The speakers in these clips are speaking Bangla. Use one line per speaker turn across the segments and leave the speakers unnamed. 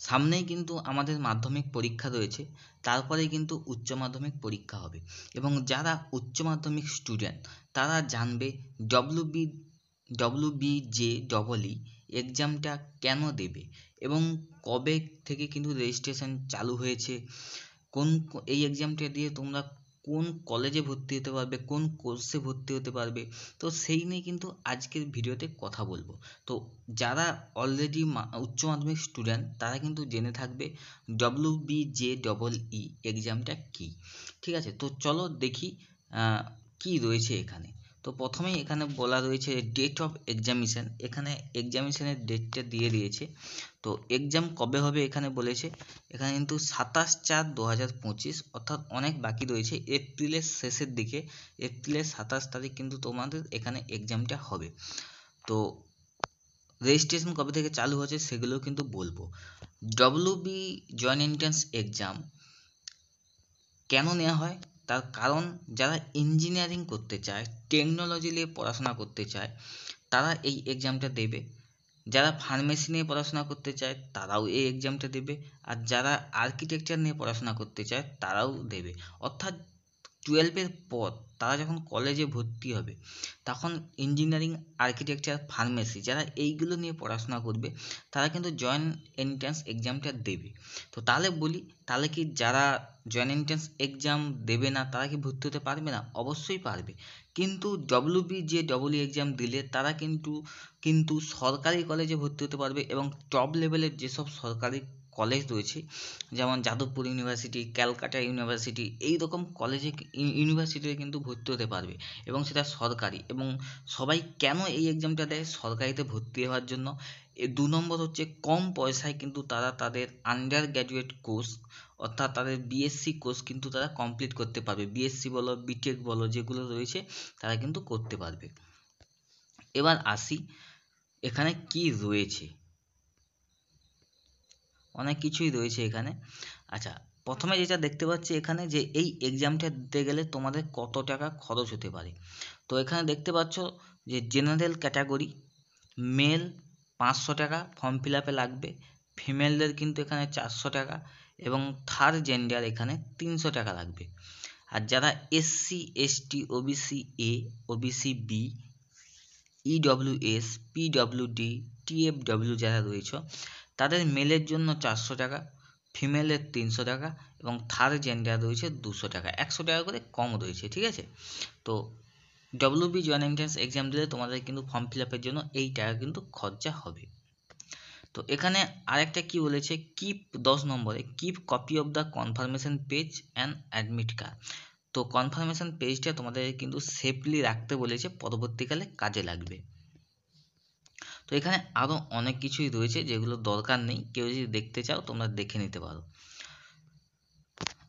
সামনেই কিন্তু আমাদের মাধ্যমিক পরীক্ষা রয়েছে, তারপরে কিন্তু উচ্চ মাধ্যমিক পরীক্ষা হবে এবং যারা উচ্চ মাধ্যমিক স্টুডেন্ট তারা জানবে WBJEE এক্সামটা কেন দেবে এবং কবে থেকে কিন্তু রেজিস্ট্রেশন চালু হয়েছে, এই এক্সামটা দিয়ে তোমরা কোন কলেজে ভর্তি হতে পারবে, কোন কোর্সে ভর্তি হতে পারবে। তো সেই নিয়ে কিন্তু আজকের ভিডিওতে কথা বলবো। তো যারা অলরেডি উচ্চ মাধ্যমিক স্টুডেন্ট তারা কিন্তু জেনে থাকবে WBJEE এক্সামটা কী। ঠিক আছে, তো চলো দেখি কি রয়েছে এখানে। তো প্রথমেই এখানে বলা রয়েছে ডেট অফ এক্সামিনেশন, এখানে এক্সামিনেশনের ডেটটা দিয়ে দিয়েছে। তো এক্সাম কবে হবে এখানে বলেছে, এখানে কিন্তু 27/4/2025, অর্থাৎ অনেক বাকি রয়েছে, এপ্রিলের শেষের দিকে, এপ্রিলের 27 তারিখ কিন্তু তোমাদের এখানে এক্সামটা হবে। তো রেজিস্ট্রেশন কবে থেকে চালু হচ্ছে সেগুলোও কিন্তু বলবো। WB জয়েন্ট এন্ট্রান্স এক্সাম কেন নেওয়া হয়, তার কারণ যারা ইঞ্জিনিয়ারিং করতে চায়, টেকনোলজি নিয়ে পড়াশোনা করতে চায় তারা এই এক্সামটা দেবে, যারা ফার্মেসি নিয়ে পড়াশোনা করতে চায় তারাও এই এক্সামটা দেবে, আর যারা আর্কিটেকচার নিয়ে পড়াশোনা করতে চায় তারাও দেবে। অর্থাৎ 12-এর পর তারা যখন কলেজে ভর্তি হবে তখন ইঞ্জিনিয়ারিং, আর্কিটেকচার, ফার্মেসি যারা এইগুলো নিয়ে পড়াশোনা করবে তারা কিন্তু জয়েন্ট এন্ট্রান্স এক্সামটা দেবে। তো তাহলে বলি, তাহলে কি যারা জয়েন্ট এন্ট্রান্স এক্সাম দেবে না তারা কি ভর্তি হতে পারবে না? অবশ্যই পারবে, কিন্তু WBJEE এক্সাম দিলে তারা কিন্তু সরকারি কলেজে ভর্তি হতে পারবে এবং টপ লেভেলের যেসব সরকারি কলেজ রয়েছে যেমন যাদবপুর ইউনিভার্সিটি, ক্যালকাটা ইউনিভার্সিটি, এই রকম কলেজে ইউনিভার্সিটিতে কিন্তু ভর্তি হতে পারবে এবং সেটা সরকারি। এবং সবাই কেন এই এক্সামটা দেয়? সরকারিতে ভর্তি হওয়ার জন্য। 2 নম্বর হচ্ছে কম পয়সায় কিন্তু তারা তাদের আন্ডার গ্র্যাজুয়েট কোর্স, অর্থাৎ তাদের বিএসসি কোর্স কিন্তু তারা কমপ্লিট করতে পারবে, বিএসসি বলো, বিটেক বলো, যেগুলো রয়েছে তারা কিন্তু করতে পারবে। এবার আসি এখানে কি রয়েছে, অনেক কিছুই রয়েছে এখানে। আচ্ছা, প্রথমে যেটা দেখতে পাচ্ছি এখানে যে এই এক্সামটা দিতে গেলে তোমাদের কত টাকা খরচ হতে পারে। তো এখানে দেখতে পাচ্ছ যে জেনারেল ক্যাটাগরি মেল 500 টাকা ফর্ম ফিল আপে লাগবে, ফিমেলদের কিন্তু এখানে 400 টাকা এবং থার্ড জেন্ডার এখানে 300 টাকা লাগবে। আর যারা SC ST OBC A OBC B EWS PWD TFW যারা রয়েছে তাদের মেলের জন্য 400 টাকা, ফিমেলের 300 টাকা এবং থার্ড জেন্ডার রয়েছে 200 টাকা, 100 টাকা করে কম রয়েছে। ঠিক আছে, তো WB জয়েন্ট এন্ট্রান্স এক্সাম দিলে তোমাদের কিন্তু ফর্ম ফিল আপের জন্য এই টাকা কিন্তু খরচা হবে। তো এখানে আরেকটা কি বলেছে, কিপ 10 নম্বরে keep copy of the confirmation page and admit card. তো কনফার্মেশন পেজটা তোমাদের কিন্তু সেফলি রাখতে বলেছে, পরবর্তীকালে কাজে লাগবে। তো এখানে আরও অনেক কিছুই রয়েছে যেগুলো দরকার নেই, কেউ যদি দেখতে চাও তোমরা দেখে নিতে পারো।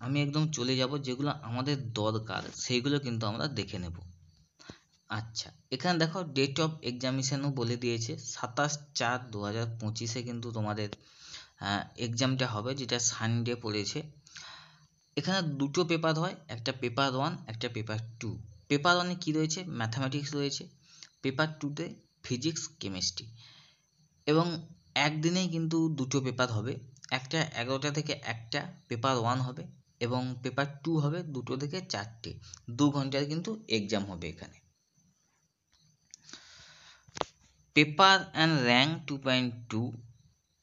আমি একদম চলে যাব যেগুলো আমাদের দরকার সেইগুলো কিন্তু আমরা দেখে নেব। আচ্ছা, এখানে দেখো ডেট অফ এক্সামিনেশনও বলে দিয়েছে 27/4/2025 কিন্তু তোমাদের এক্সামটা হবে, যেটা সানডে পড়েছে। এখানে দুটো পেপার হয়, একটা পেপার 1 একটা পেপার 2। পেপার 1-এ কী রয়েছে, ম্যাথামেটিক্স রয়েছে, পেপার 2-তে ফিজিক্স, কেমিস্ট্রি। এবং একদিনেই কিন্তু দুটো পেপার হবে, একটা 11টা থেকে 1টা পেপার 1 হবে এবং পেপার 2 হবে 2টো থেকে 4টে, 2 ঘন্টার কিন্তু এক্সাম হবে এখানে। পেপার অ্যান্ড র্যাঙ্ক 2.2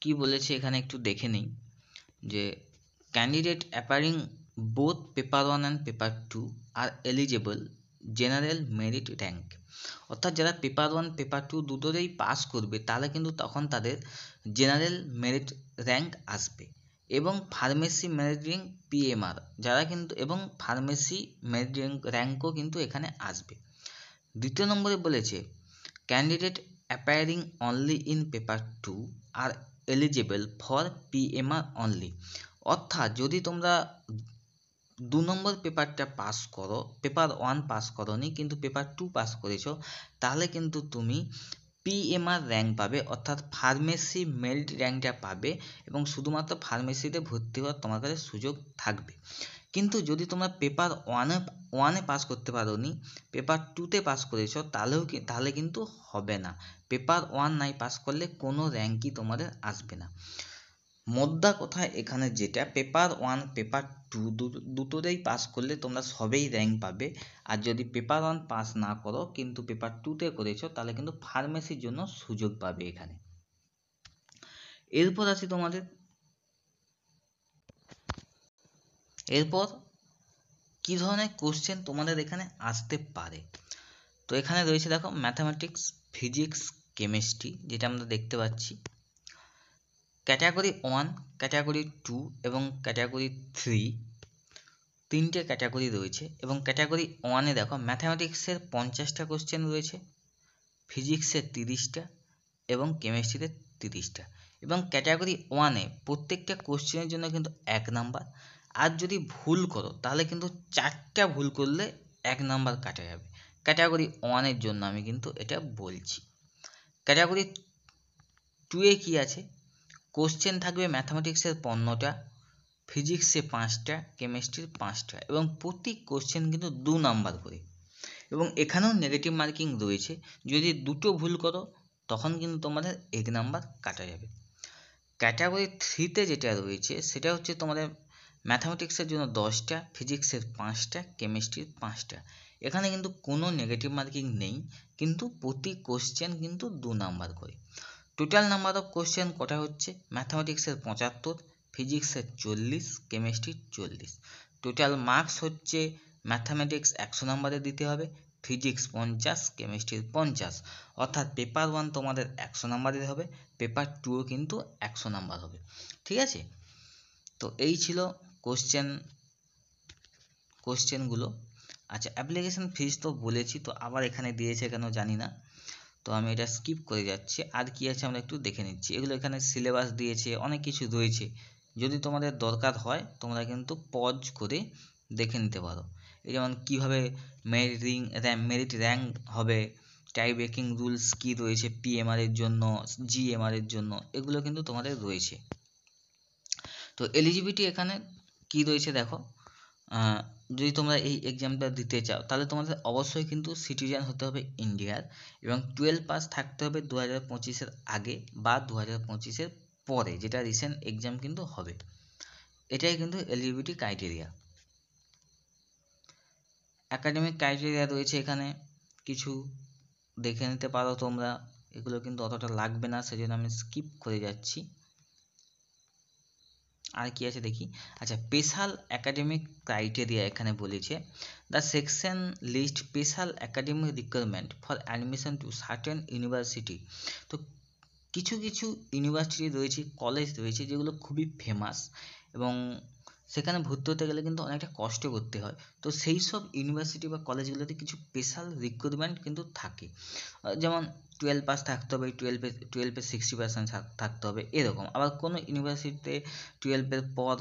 কি বলেছে এখানে একটু দেখে নিই, যে candidate appearing both paper 1 and paper 2 R eligible general merit rank. অর্থাৎ যারা পেপার 1 পেপার 2 দুটোতেই পাস করবে তাহলে কিন্তু তখন তাদের জেনারেল মেরিট র্যাঙ্ক আসবে এবং ফার্মেসি মেরিট র্যাঙ্ক PMR যারা কিন্তু, এবং ফার্মেসি মেরিট র্যাঙ্কও কিন্তু এখানে আসবে। দ্বিতীয় নম্বরে বলেছে candidate appearing only in paper 2 R eligible for PMR only. অর্থাৎ যদি তোমরা 2 নম্বর পেপারটা পাস করো, পেপার 1 পাস করোনি কিন্তু পেপার 2 পাস করেছো, তাহলে কিন্তু তুমি PMR র্যাঙ্ক পাবে, অর্থাৎ ফার্মেসি মেরিট র্যাঙ্কটা পাবে এবং শুধুমাত্র ফার্মেসিতে ভর্তি হওয়ার তোমার কাছে সুযোগ থাকবে। কিন্তু যদি তোমরা পেপার 1-এ পাস করতে পারোনি, পেপার 2-তে পাস করেছো, তাহলে কিন্তু হবে না। পেপার 1 নাই পাস করলে কোনো র্যাঙ্কই তোমাদের আসবে না। মোদ্দা কথা এখানে যেটা, পেপার 1 পেপার 2 দুটোতেই পাস করলে তোমরা সবেই র্যাঙ্ক পাবে। আর যদি পেপার 1 পাস না করো কিন্তু পেপার 2তে করেছো তাহলে কিন্তু ফার্মেসির জন্য সুযোগ পাবে এখানে। এরপর আসি তোমাদের, এরপর কি ধরনের কোশ্চেন তোমাদের এখানে আসতে পারে। তো এখানে রয়েছে দেখো ম্যাথামেটিক্স, ফিজিক্স, কেমিস্ট্রি, যেটা আমরা দেখতে পাচ্ছি। ক্যাটাগরি 1, ক্যাটাগরি 2 এবং ক্যাটাগরি 3 তিনটে ক্যাটাগরি রয়েছে। এবং ক্যাটাগরি 1-এ দেখো ম্যাথামেটিক্সের 50টা কোশ্চেন রয়েছে, ফিজিক্সের 30টা এবং কেমিস্ট্রিতে 30টা। এবং ক্যাটাগরি 1-এ প্রত্যেকটা কোশ্চেনের জন্য কিন্তু 1 নাম্বার। আর যদি ভুল করো তাহলে কিন্তু 4টা ভুল করলে 1 নাম্বার কাটা যাবে। ক্যাটাগরি 1-এর জন্য আমি কিন্তু এটা বলছি। ক্যাটাগরি 2-এ কি আছে, কোশ্চেন থাকবে ম্যাথামেটিক্সের 15টা, ফিজিক্সে 5টা, কেমিস্ট্রির 5টা এবং প্রতি কোশ্চেন কিন্তু 2 নাম্বার করে। এবং এখানেও নেগেটিভ মার্কিং রয়েছে, যদি দুটো ভুল করো তখন কিন্তু তোমাদের 1 নাম্বার কাটা যাবে। ক্যাটাগরি 3-তে যেটা রয়েছে সেটা হচ্ছে তোমাদের ম্যাথামেটিক্সের জন্য 10টা, ফিজিক্সের 5টা, কেমিস্ট্রির 5টা। এখানে কিন্তু কোনো নেগেটিভ মার্কিং নেই, কিন্তু প্রতি কোশ্চেন কিন্তু 2 নাম্বার করে। টোটাল নাম্বার অফ কোশ্চেন কটা হচ্ছে, ম্যাথামেটিক্সের 75, ফিজিক্সের 40, কেমিস্ট্রির 40। টোটাল মার্কস হচ্ছে ম্যাথামেটিক্স 100 নাম্বারে দিতে হবে, ফিজিক্স 50, কেমিস্ট্রির 50। অর্থাৎ পেপার 1 তোমাদের 100 নাম্বারের হবে, পেপার 2ও কিন্তু 100 নাম্বার হবে। ঠিক আছে, তো এই ছিল কোশ্চেনগুলো। আচ্ছা, অ্যাপ্লিকেশন ফিস তো বলেছি, তো আবার এখানে দিয়েছে কেন জানি না, তো আমি এটা স্কিপ করে যাচ্ছি। আর কি আছে আমরা একটু দেখে নিচ্ছি। এগুলো এখানে সিলেবাস দিয়েছে, অনেক কিছু রয়েছে, যদি তোমাদের দরকার হয় তোমরা কিন্তু পজ করে দেখে নিতে পারো। এই যেমন কীভাবে মেরিট র্যাঙ্ক হবে, টাই ব্রেকিং রুলস কী রয়েছে পিএমআর এর জন্য, জিএমআর এর জন্য, এগুলো কিন্তু তোমাদের রয়েছে। তো এলিজিবিলিটি এখানে কি রয়েছে দেখো, যদি তোমরা এই এক্সামটা দিতে চাও তাহলে তোমাদের অবশ্যই কিন্তু সিটিজেন হতে হবে ইন্ডিয়ার, এবং 12 পাস থাকতে হবে 2025-এর আগে বা 2025-এর পরে, যেটা রিসেন্ট এক্সাম কিন্তু হবে। এটাই কিন্তু এলিজিবিলিটি ক্রাইটেরিয়া। একাডেমিক ক্রাইটেরিয়া রয়েছে এখানে কিছু, দেখে নিতে পারো তোমরা, এগুলো কিন্তু অতটা লাগবে না, সেজন্য আমি স্কিপ করে যাচ্ছি। আর কি আছে দেখি। আচ্ছা, স্পেশাল একাডেমিক ক্রাইটেরিয়া এখানে বলেছে, the section lists special academic requirement for admission to certain university. তো কিছু কিছু ইউনিভার্সিটি রয়েছে, কলেজ রয়েছে যেগুলো খুবই ফেমাস এবং সেখানে ভর্তি হতে গেলে কিন্তু অনেকটা কষ্ট করতে হয়। তো সেই সব ইউনিভার্সিটি বা কলেজগুলোতে কিছু স্পেশাল রিক্রুটমেন্ট কিন্তু থাকে, যেমন 12 পাস থাকতে হবে, টুয়েলভে 60% থাকতে হবে এরকম। আবার কোনো ইউনিভার্সিটিতে 12-এর পর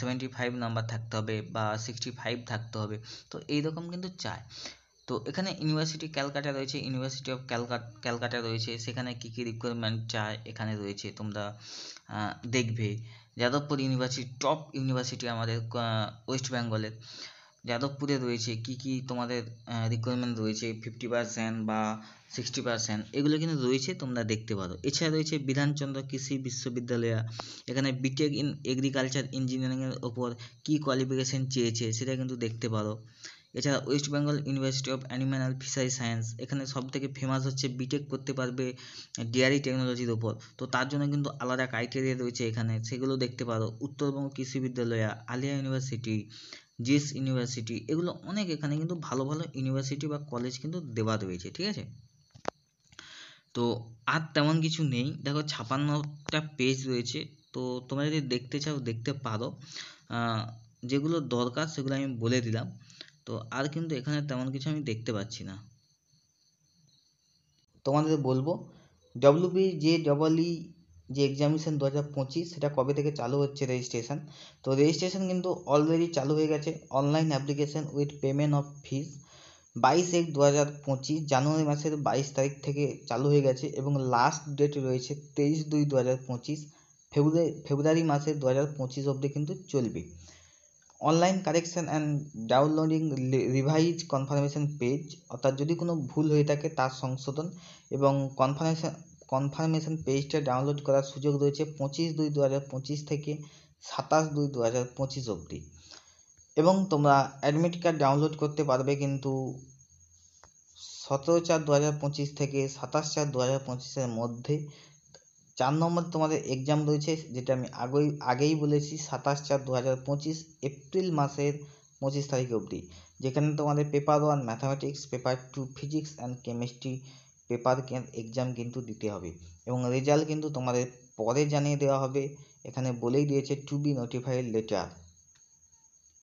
75 নাম্বার থাকতে হবে বা 65 থাকতে হবে, তো এইরকম কিন্তু চায়। তো এখানে ইউনিভার্সিটি ক্যালকাটা রয়েছে, ইউনিভার্সিটি অফ ক্যালকাটা রয়েছে, সেখানে কী কী রিকোয়ারমেন্ট চায় এখানে রয়েছে তোমরা দেখবে। যাদবপুর ইউনিভার্সিটি টপ ইউনিভার্সিটি আমাদের ওয়েস্ট বেঙ্গলের, যাদবপুরে রয়েছে কী কী তোমাদের রিকোয়ারমেন্ট রয়েছে, 50% বা 60%, এগুলো কিন্তু রয়েছে, তোমরা দেখতে পারো। এছাড়া রয়েছে বিধানচন্দ্র কৃষি বিশ্ববিদ্যালয়, এখানে বিটেক ইন এগ্রিকালচার ইঞ্জিনিয়ারিংয়ের ওপর কী কোয়ালিফিকেশান চেয়েছে সেটা কিন্তু দেখতে পারো। এছাড়া West Bengal university of animal fishery science, এখানে সবথেকে ফেমাস হচ্ছে বিটেক করতে পারবে ডেয়ারি টেকনোলজির ওপর, তো তার জন্য কিন্তু আলাদা ক্রাইটেরিয়া রয়েছে এখানে, সেগুলো দেখতে পারো। উত্তরবঙ্গ কৃষি বিদ্যালয়, আলিয়া ইউনিভার্সিটি, জিএস ইউনিভার্সিটি, এগুলো অনেক এখানে কিন্তু ভালো ভালো ইউনিভার্সিটি বা কলেজ কিন্তু দেওয়া রয়েছে। ঠিক আছে, তো আর তেমন কিছু নেই। দেখো 56টা পেজ রয়েছে, তো তোমরা যদি দেখতে চাও দেখতে পারো, যেগুলো দরকার সেগুলো আমি বলে দিলাম। তো আর কিন্তু এখানে তেমন কিছু আমি দেখতে পাচ্ছি না। তোমাদের বলবো WBJEE যে এক্সামিনেশন 2025 সেটা কবে থেকে চালু হচ্ছে রেজিস্ট্রেশন। তো রেজিস্ট্রেশন কিন্তু অলরেডি চালু হয়ে গেছে, online application with payment of fees 22/1/2025, January মাসের 22 তারিখ থেকে চালু হয়ে গেছে এবং লাস্ট ডেট রয়েছে 23/2/2025, ফেব্রুয়ারি মাসের 2025 অবধি কিন্তু চলবে। Online correction and downloading revise confirmation page, অর্থাৎ যদি কোনো ভুল হয়ে থাকে তার সংশোধন এবং কনফার্মেশন পেজটা ডাউনলোড করার সুযোগ রয়েছে 25/2/2025 থেকে 27/2/2025 অবধি। এবং তোমরা অ্যাডমিট কার্ড ডাউনলোড করতে পারবে কিন্তু 17/4/2025 থেকে 27/4/2025 মধ্যে। 4 নম্বর তোমাদের এক্সাম রয়েছে, যেটা আমি আগেই বলেছি, 27/4/2025 এপ্রিল মাসের 25 তারিখ অবধি, যেখানে তোমাদের paper 1 mathematics, paper 2 physics and chemistry paper exam কিন্তু দিতে হবে। এবং রেজাল্ট কিন্তু তোমাদের পরে জানিয়ে দেওয়া হবে, এখানে বলেই দিয়েছে টু বি নোটিফাইড লেটার।